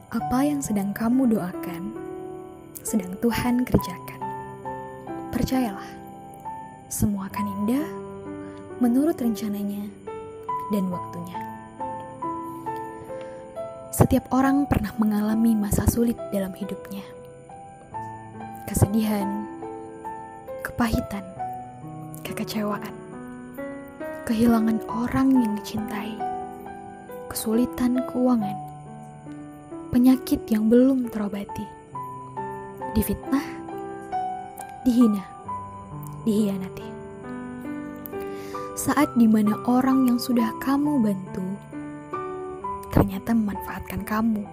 Apa yang sedang kamu doakan, sedang Tuhan kerjakan. Percayalah, semua akan indah menurut rencananya dan waktunya. Setiap orang pernah mengalami masa sulit dalam hidupnya. Kesedihan, kepahitan, kekecewaan, kehilangan orang yang dicintai, kesulitan keuangan, penyakit yang belum terobati, difitnah, dihina, dihianati. Saat dimana orang yang sudah kamu bantu ternyata memanfaatkan kamu.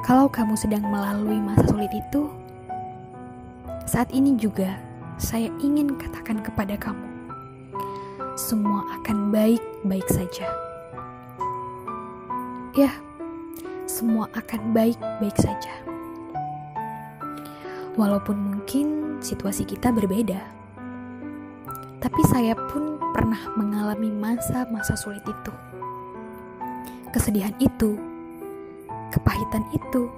Kalau kamu sedang melalui masa sulit itu, saat ini juga saya ingin katakan kepada kamu, semua akan baik-baik saja. Ya, semua akan baik-baik saja. Walaupun mungkin situasi kita berbeda, tapi saya pun pernah mengalami masa-masa sulit itu. Kesedihan itu, kepahitan itu,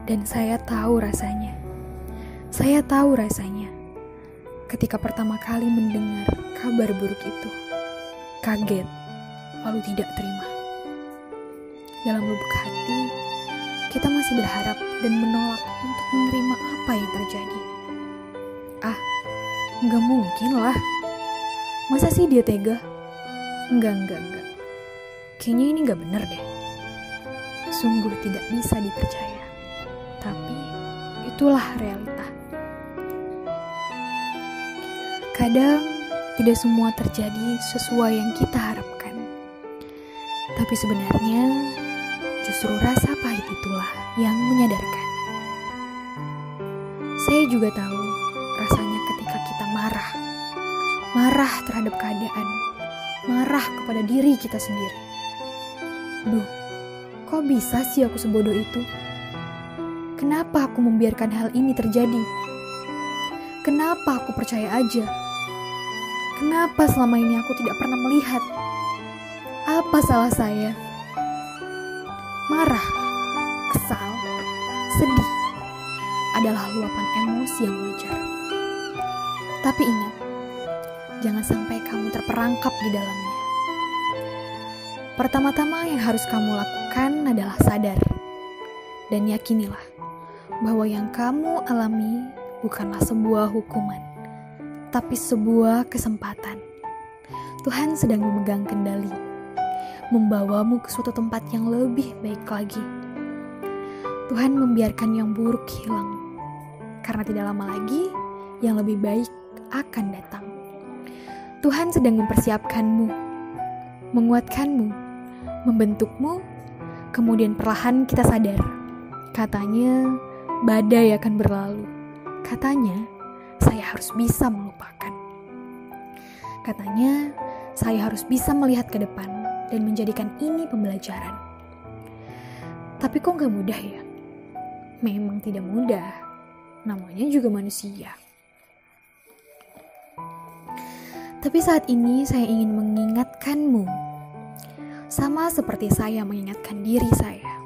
dan saya tahu rasanya. Saya tahu rasanya ketika pertama kali mendengar kabar buruk itu. Kaget, lalu tidak terima. Dalam lubuk hati, kita masih berharap dan menolak untuk menerima apa yang terjadi. Nggak mungkin lah. Masa sih dia tega? Enggak. Kayaknya ini nggak bener deh. Sungguh tidak bisa dipercaya. Tapi itulah realita. Kadang tidak semua terjadi sesuai yang kita harapkan. Tapi sebenarnya justru rasa pahit itulah yang menyadarkan. Saya juga tahu rasanya ketika kita marah terhadap keadaan, marah kepada diri kita sendiri. Duh, kok bisa sih aku sebodoh itu? Kenapa aku membiarkan hal ini terjadi? Kenapa aku percaya aja? Kenapa selama ini aku tidak pernah melihat? Apa salah saya? Marah, kesal, sedih adalah luapan emosi yang wajar. Tapi ingat, jangan sampai kamu terperangkap di dalamnya. Pertama-tama yang harus kamu lakukan adalah sadar dan yakinilah bahwa yang kamu alami bukanlah sebuah hukuman, tapi sebuah kesempatan. Tuhan sedang memegang kendali, membawamu ke suatu tempat yang lebih baik lagi. Tuhan membiarkan yang buruk hilang, karena tidak lama lagi yang lebih baik akan datang. Tuhan sedang mempersiapkanmu, menguatkanmu, membentukmu, kemudian perlahan kita sadar. Katanya, badai akan berlalu. Katanya, saya harus bisa melupakan. Katanya, saya harus bisa melihat ke depan dan menjadikan ini pembelajaran. Tapi kok gak mudah ya? Memang tidak mudah. Namanya juga manusia. Tapi saat ini saya ingin mengingatkanmu, sama seperti saya mengingatkan diri saya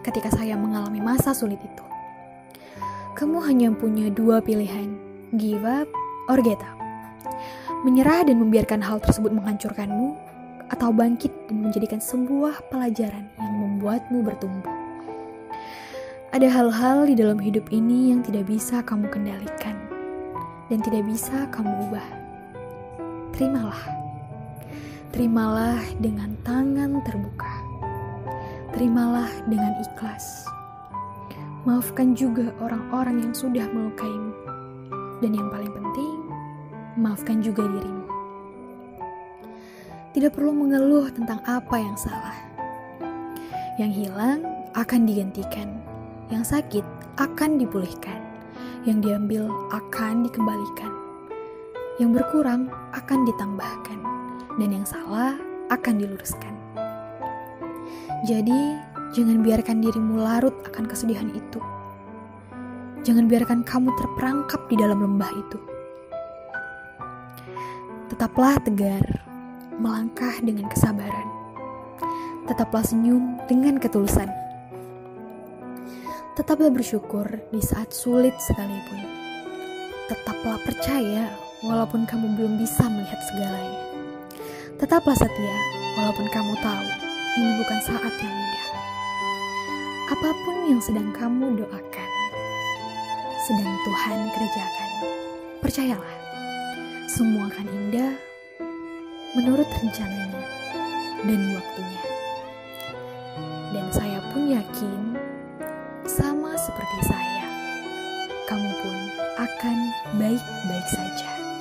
ketika saya mengalami masa sulit itu. Kamu hanya punya dua pilihan, give up or get up. Menyerah dan membiarkan hal tersebut menghancurkanmu, atau bangkit dan menjadikan sebuah pelajaran yang membuatmu bertumbuh. Ada hal-hal di dalam hidup ini yang tidak bisa kamu kendalikan dan tidak bisa kamu ubah. Terimalah dengan tangan terbuka. Terimalah dengan ikhlas. Maafkan juga orang-orang yang sudah melukaimu. Dan yang paling penting, maafkan juga dirimu. Tidak perlu mengeluh tentang apa yang salah. Yang hilang akan digantikan. Yang sakit akan dipulihkan. Yang diambil akan dikembalikan. Yang berkurang akan ditambahkan, dan yang salah akan diluruskan. Jadi, jangan biarkan dirimu larut akan kesedihan itu. Jangan biarkan kamu terperangkap di dalam lembah itu. Tetaplah tegar, melangkah dengan kesabaran. Tetaplah senyum dengan ketulusan. Tetaplah bersyukur di saat sulit sekalipun. Tetaplah percaya walaupun kamu belum bisa melihat segalanya. Tetaplah setia walaupun kamu tahu ini bukan saat yang mudah. Apapun yang sedang kamu doakan, sedang Tuhan kerjakan. Percayalah, semua akan indah menurut rencananya dan waktunya. Dan saya pun yakin, sama seperti saya, kamu pun akan baik-baik saja.